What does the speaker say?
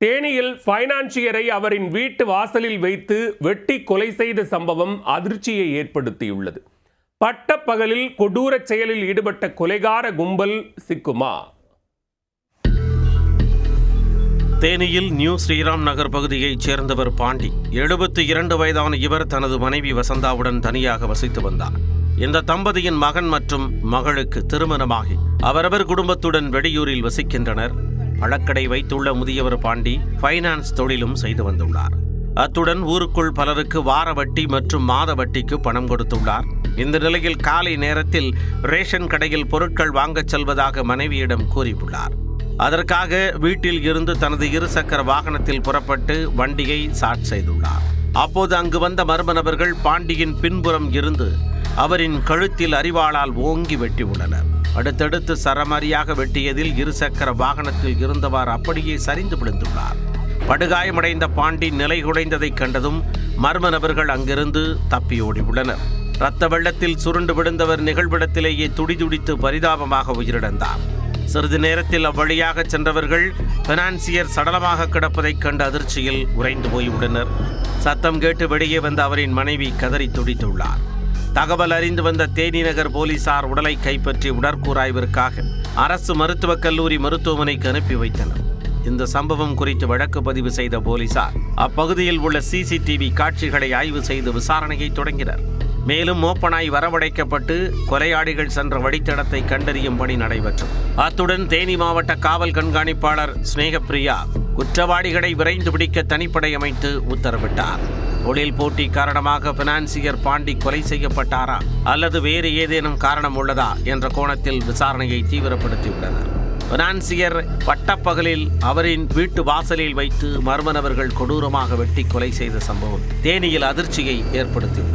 தேனியில் ஃபைனான்சியரை அவரின் வீட்டு வாசலில் வைத்து வெட்டி கொலை செய்த சம்பவம் அதிர்ச்சியை ஏற்படுத்தியுள்ளது. பட்டப்பகலில் கொடூரச் செயலில் ஈடுபட்ட கொலைகார கும்பல் சிக்குமா? தேனியில் நியூ ஸ்ரீராம் நகர் பகுதியைச் சேர்ந்தவர் பாண்டி. 72 வயதான இவர் தனது மனைவி வசந்தாவுடன் தனியாக வசித்து வந்தார். இந்த தம்பதியின் மகன் மற்றும் மகளுக்கு திருமணமாகி அவரவர் குடும்பத்துடன் வெளியூரில் வசிக்கின்றனர். பழக்கடை வைத்துள்ள முதியவர் பாண்டி ஃபைனான்ஸ் தொழிலும் செய்து வந்துள்ளார். அத்துடன் ஊருக்குள் பலருக்கு வார வட்டி மற்றும் மாத வட்டிக்கு பணம் கொடுத்துள்ளார். இந்த நிலையில் காலை நேரத்தில் ரேஷன் கடையில் பொருட்கள் வாங்கச் செல்வதாக மனைவியிடம் கூறியுள்ளார். அதற்காக வீட்டில் இருந்து தனது இருசக்கர வாகனத்தில் புறப்பட்டு வண்டியை ஸ்டார்ட் செய்துள்ளார். அப்போது அங்கு வந்த மர்ம நபர்கள் பாண்டியின் பின்புறம் இருந்து அவரின் கழுத்தில் அரிவாளால் ஓங்கி வெட்டியுள்ளனர். அடுத்தடுத்து சரமாரியாக வெட்டியதில் இருசக்கர வாகனத்தில் இருந்தவர் அப்படியே சரிந்து விழுந்துள்ளார். படுகாயமடைந்த பாண்டி நிலை குலைந்ததைக் கண்டதும் மர்ம நபர்கள் அங்கிருந்து தப்பியோடியுள்ளனர். இரத்த வெள்ளத்தில் சுருண்டு விழுந்தவர் நிகழ்விடத்திலேயே துடிதுடித்து பரிதாபமாக உயிரிழந்தார். சிறிது நேரத்தில் அவ்வழியாக சென்றவர்கள் பைனான்சியர் சடலமாக கிடப்பதைக் கண்டு அதிர்ச்சியில் உறைந்து போயுள்ளனர். சத்தம் கேட்டு வெளியே வந்த அவரின் மனைவி கதறி துடித்துள்ளார். தகவல் அறிந்து வந்த தேனி நகர் போலீசார் உடலை கைப்பற்றி உடற்கூறாய்விற்காக அரசு மருத்துவக் கல்லூரி மருத்துவமனைக்கு அனுப்பி வைத்தனர். இந்த சம்பவம் குறித்து வழக்கு பதிவு செய்த போலீசார் அப்பகுதியில் உள்ள CCTV காட்சிகளை ஆய்வு செய்து விசாரணையை தொடங்கினர். மேலும் மோப்பனாய் வரவழைக்கப்பட்டு கொலையாளிகள் சென்ற வழித்தடத்தை கண்டறியும் பணி நடைபெற்றது. அத்துடன் தேனி மாவட்ட காவல் கண்காணிப்பாளர் ஸ்நேகப்பிரியா குற்றவாளிகளை விரைந்து பிடிக்க தனிப்படை அமைத்து உத்தரவிட்டார். தொழில் போட்டி காரணமாக பைனான்சியர் பாண்டி கொலை செய்யப்பட்டாரா அல்லது வேறு ஏதேனும் காரணம் உள்ளதா என்ற கோணத்தில் விசாரணையை தீவிரப்படுத்தியுள்ளனர். பைனான்சியர் பட்டப்பகலில் அவரின் வீட்டு வாசலில் வைத்து மர்ம நபர்கள் கொடூரமாக வெட்டி கொலை செய்த சம்பவம் தேனியில் அதிர்ச்சியை ஏற்படுத்தியுள்ளது.